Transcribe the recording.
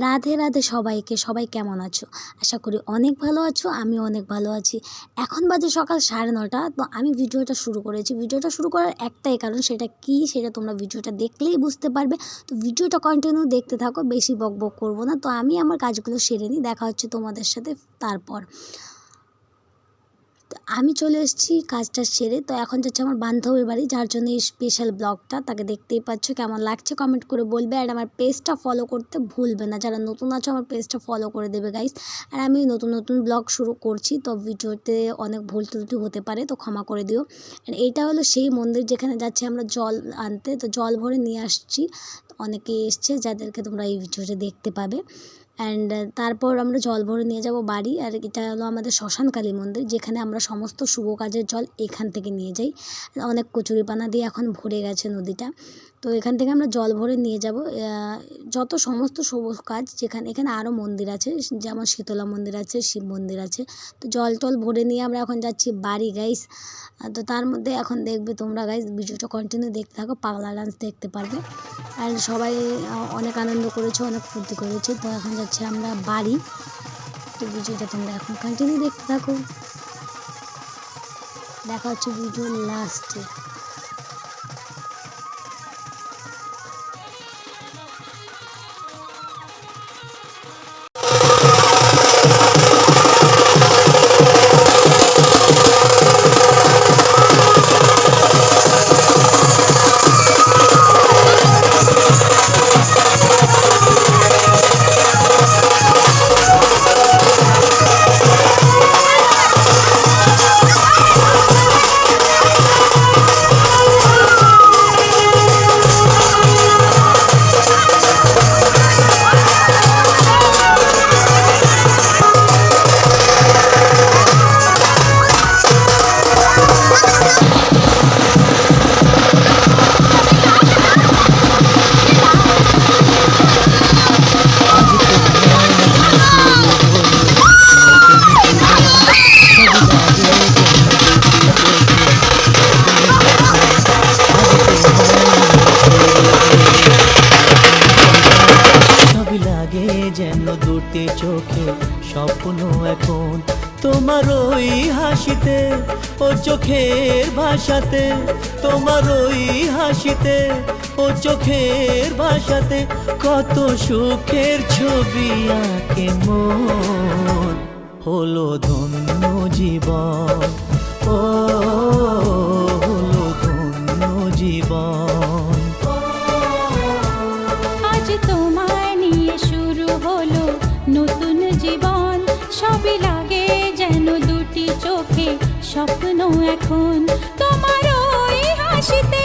রাধে রাধে সবাইকে। সবাই কেমন আছো? আশা করি অনেক ভালো আছো। আমিও অনেক ভালো আছি। এখন বাজে সকাল 9:30। তো আমি ভিডিওটা শুরু করেছি। ভিডিওটা শুরু করার একটাই কারণ, সেটা কি সেটা তোমরা ভিডিওটা দেখলেই বুঝতে পারবে। তো ভিডিওটা কন্টিনিউ দেখতে থাকো, বেশি বকবক করবো না। তো আমি আমার কাজগুলো সেরে নিই, দেখা হচ্ছে তোমাদের সাথে তারপর। তো আমি চলে এসেছি কাজটা সেরে। তো এখন যাচ্ছে আমার বান্ধবীর বাড়ি, যার জন্য এই স্পেশাল ব্লগটা। তাকে দেখতেই পাচ্ছ, কেমন লাগছে কমেন্ট করে বলবে। আর আমার পেজটা ফলো করতে ভুলবে না, যারা নতুন আছো আমার পেজটা ফলো করে দেবে গাইস। আর আমি নতুন নতুন ব্লগ শুরু করছি, তো ভিডিওতে অনেক ভুল ত্রুটি হতে পারে, তো ক্ষমা করে দিও। আর এইটা হলো সেই মন্দির যেখানে যাচ্ছি আমরা জল আনতে। তো জল ভরে নিয়ে আসছি, অনেকে এসছে যাদেরকে তোমরা এই ভিডিওতে দেখতে পাবে। অ্যান্ড তারপর আমরা জল ভরে নিয়ে যাব বাড়ি। আর এটা হলো আমাদের শ্মশানকালী মন্দির, যেখানে আমরা সমস্ত শুভ কাজের জল এখান থেকে নিয়ে যাই। অনেক কচুরিপানা দিয়ে এখন ভরে গেছে নদীটা। তো এখান থেকে আমরা জল ভরে নিয়ে যাব যত সমস্ত শুভ কাজ, এখানে আরও মন্দির আছে, যেমন শীতলা মন্দির আছে, শিব মন্দির আছে। তো জল টল ভরে নিয়ে আমরা এখন যাচ্ছি বাড়ি গাইস। তো তার মধ্যে এখন দেখবে তোমরা গাইস, ভিডিওটা কন্টিনিউ দেখতে থাকো, পাগলা ডান্স দেখতে পারবে। আর সবাই অনেক আনন্দ করেছে, অনেক ফুর্তি করেছে। তো এখন যাচ্ছি আমরা বাড়ি। তো ভিডিওটা তোমরা এখন কন্টিনিউ দেখতে থাকো, দেখা হচ্ছে ভিডিও লাস্টে। যেন দুটি চোখে স্বপ্ন এখন তোমার ওই হাসিতে, ও চোখের ভাষাতে, তোমার ওই হাসিতে, ও চোখের ভাষাতে কত সুখের ছবি আঁকে মন। হলো ধন্য জীবন, ও হলো ধন্য জীবন। আজ তোমায় নিয়ে শুরু হলো নতুন জীবন। সবই লাগে যেন দুটি চোখে স্বপ্ন এখন তোমার ওই হাসিতে,